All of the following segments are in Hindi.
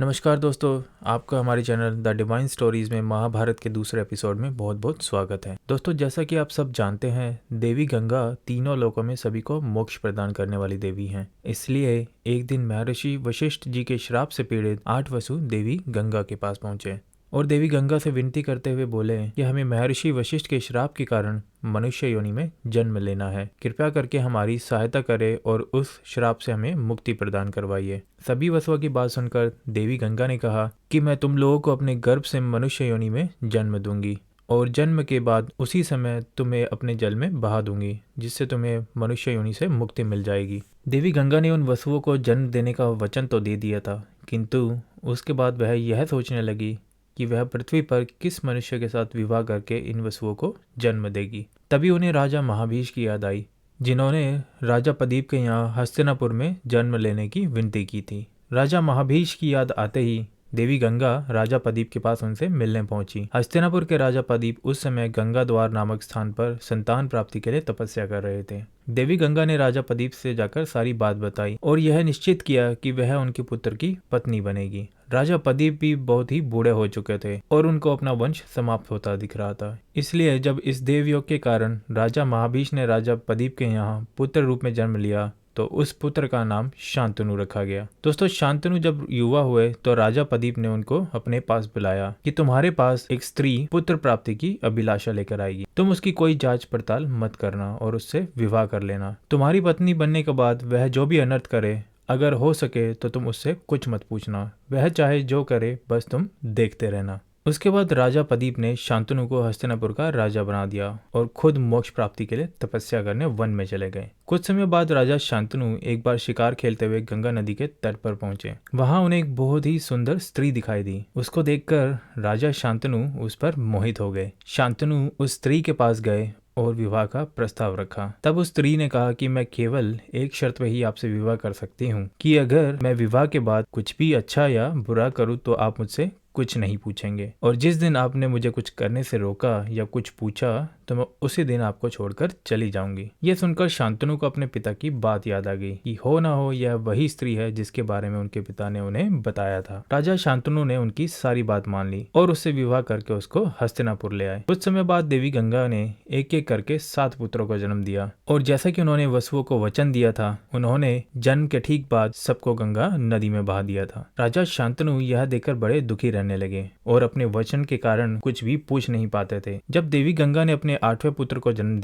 नमस्कार दोस्तों, आपका हमारे चैनल द डिवाइन स्टोरीज में महाभारत के दूसरे एपिसोड में बहुत बहुत स्वागत है। दोस्तों, जैसा कि आप सब जानते हैं, देवी गंगा तीनों लोकों में सभी को मोक्ष प्रदान करने वाली देवी हैं। इसलिए एक दिन महर्षि वशिष्ठ जी के श्राप से पीड़ित 8 वसु देवी गंगा के पास पहुंचे और देवी गंगा से विनती करते हुए बोले कि हमें महर्षि वशिष्ठ के श्राप के कारण मनुष्य योनि में जन्म लेना है। कृपया करके हमारी सहायता करें और उस श्राप से हमें मुक्ति प्रदान करवाइए। सभी वसुओं की बात सुनकर देवी गंगा ने कहा कि मैं तुम लोगों को अपने गर्भ से मनुष्य योनि में जन्म दूंगी और जन्म के बाद उसी समय तुम्हें अपने जल में बहा दूंगी, जिससे तुम्हें मनुष्य योनि से मुक्ति मिल जाएगी। देवी गंगा ने उन वसुओं को जन्म देने का वचन तो दे दिया था, किंतु उसके बाद वह यह सोचने लगी कि वह पृथ्वी पर किस मनुष्य के साथ विवाह करके इन वसुओं को जन्म देगी। तभी उन्हें राजा महाभीष की याद आई, जिन्होंने राजा प्रदीप के यहाँ हस्तिनापुर में जन्म लेने की विनती की थी। राजा महाभीष की याद आते ही देवी गंगा राजा प्रदीप के पास उनसे मिलने पहुंची। हस्तिनापुर के राजा प्रदीप उस समय गंगा द्वार नामक स्थान पर संतान प्राप्ति के लिए तपस्या कर रहे थे। देवी गंगा ने राजा प्रदीप से जाकर सारी बात बताई और यह निश्चित किया कि वह उनके पुत्र की पत्नी बनेगी। राजा प्रदीप भी बहुत ही बूढ़े हो चुके थे और उनको अपना वंश समाप्त होता दिख रहा था। इसलिए जब इस देवयोग के कारण राजा महाभीष ने राजा प्रदीप के यहाँ पुत्र रूप में जन्म लिया तो उस पुत्र का नाम शांतनु रखा गया। दोस्तों, शांतनु जब युवा हुए तो राजा प्रदीप ने उनको अपने पास बुलाया कि तुम्हारे पास एक स्त्री पुत्र प्राप्ति की अभिलाषा लेकर आएगी, तुम उसकी कोई जांच पड़ताल मत करना और उससे विवाह कर लेना। तुम्हारी पत्नी बनने के बाद वह जो भी अनर्थ करे, अगर हो सके तो तुम उससे कुछ मत पूछना, वह चाहे जो करे बस तुम देखते रहना। उसके बाद राजा प्रदीप ने शांतनु को हस्तिनापुर का राजा बना दिया और खुद मोक्ष प्राप्ति के लिए तपस्या करने वन में चले गए। कुछ समय बाद राजा शांतनु एक बार शिकार खेलते हुए गंगा नदी के तट पर पहुंचे। वहां उन्हें एक बहुत ही सुंदर स्त्री दिखाई दी। उसको देखकर राजा शांतनु उस पर मोहित हो गए। शांतनु उस स्त्री के पास गए और विवाह का प्रस्ताव रखा। तब उस स्त्री ने कहा कि मैं केवल एक शर्त पे ही आपसे विवाह कर सकती हूँ कि अगर मैं विवाह के बाद कुछ भी अच्छा या बुरा करूँ तो आप मुझसे कुछ नहीं पूछेंगे, और जिस दिन आपने मुझे कुछ करने से रोका या कुछ पूछा तो मैं उसी दिन आपको छोड़कर चली जाऊंगी। यह सुनकर शांतनु को अपने पिता की बात याद आ गई कि हो ना हो यह वही स्त्री है जिसके बारे में उनके पिता ने उन्हें बताया था। राजा शांतनु ने उनकी सारी बात मान ली और उससे विवाह करके उसको हस्तिनापुर ले आए। कुछ समय बाद देवी गंगा ने एक एक करके 7 पुत्रों को जन्म दिया और जैसा कि उन्होंने वसुओं को वचन दिया था, उन्होंने जन्म के ठीक बाद सबको गंगा नदी में बहा दिया था। राजा शांतनु यह देखकर बड़े दुखी रहने लगे और अपने वचन के कारण कुछ भी पूछ नहीं पाते थे। जब देवी गंगा ने अपने 8वें पुत्र को जन्म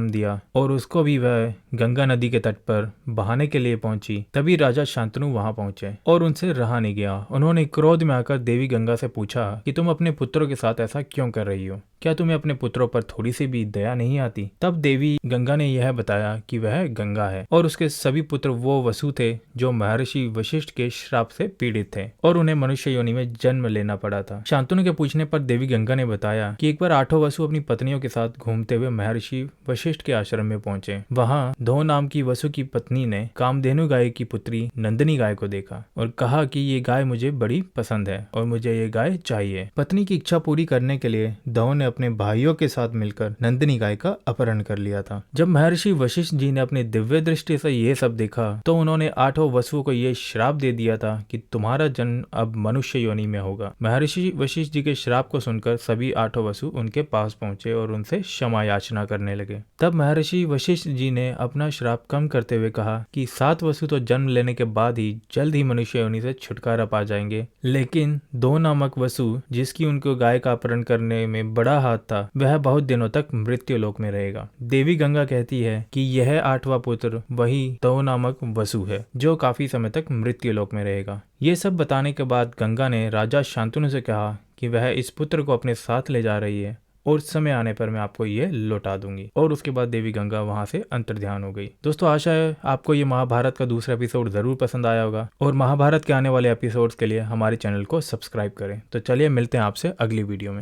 दिया और उसको भी वह गंगा नदी के तट पर बहाने के लिए पहुंची, तभी राजा शांतनु वहां पहुंचे और उनसे रहा नहीं गया। उन्होंने क्रोध में आकर देवी गंगा से पूछा कि तुम अपने पुत्रों के साथ ऐसा क्यों कर रही हो? क्या तुम्हें अपने पुत्रों पर थोड़ी सी भी दया नहीं आती? तब देवी गंगा ने यह बताया कि वह गंगा है और उसके सभी पुत्र वो वसु थे जो महर्षि वशिष्ठ के श्राप से पीड़ित थे और उन्हें मनुष्य योनि में जन्म लेना पड़ा था। शांतनु के पूछने पर देवी गंगा ने बताया कि एक बार 8 वसु अपनी पत्नियों के साथ घूमते हुए महर्षि वशिष्ठ के आश्रम में पहुंचे। वहां धो नाम की वसु की पत्नी ने कामधेनु गाय की पुत्री नंदिनी गाय को देखा और कहा कि ये गाय मुझे बड़ी पसंद है और मुझे ये गाय चाहिए। पत्नी की इच्छा पूरी करने के लिए धो ने अपने भाइयों के साथ मिलकर नंदिनी गाय का अपहरण कर लिया था। जब महर्षि वशिष्ठ जी ने अपनी दिव्य दृष्टि से ये सब देखा तो उन्होंने 8 वसुओं को ये श्राप दे दिया था कि तुम्हारा जन्म अब मनुष्य योनि में होगा। महर्षि वशिष्ठ जी के श्राप को सुनकर सभी 8 वसु उनके पास पहुंचे और उनसे क्षमा याचना करने लगे। तब महर्षि वशिष्ठ जी ने अपना श्राप कम करते हुए कहा कि 7 वसु तो जन्म लेने के बाद ही जल्द ही मनुष्य योनि से छुटकारा पा जाएंगे, लेकिन धो नामक वसु जिसकी उनको गाय का अपहरण करने में बड़ा हाथ था, वह बहुत दिनों तक मृत्यु लोक में रहेगा। देवी गंगा कहती है कि यह 8वां पुत्र वही धो नामक वसु है जो काफी समय तक मृत्यु लोक में रहेगा। ये सब बताने के बाद गंगा ने राजा शांतनु से कहा कि वह इस पुत्र को अपने साथ ले जा रही है और समय आने पर मैं आपको ये लौटा दूंगी। और उसके बाद देवी गंगा वहां से अंतर्ध्यान हो गई। दोस्तों, आशा है आपको ये महाभारत का दूसरा एपिसोड जरूर पसंद आया होगा और महाभारत के आने वाले एपिसोड्स के लिए हमारे चैनल को सब्सक्राइब करें। तो चलिए मिलते हैं आपसे अगली वीडियो में।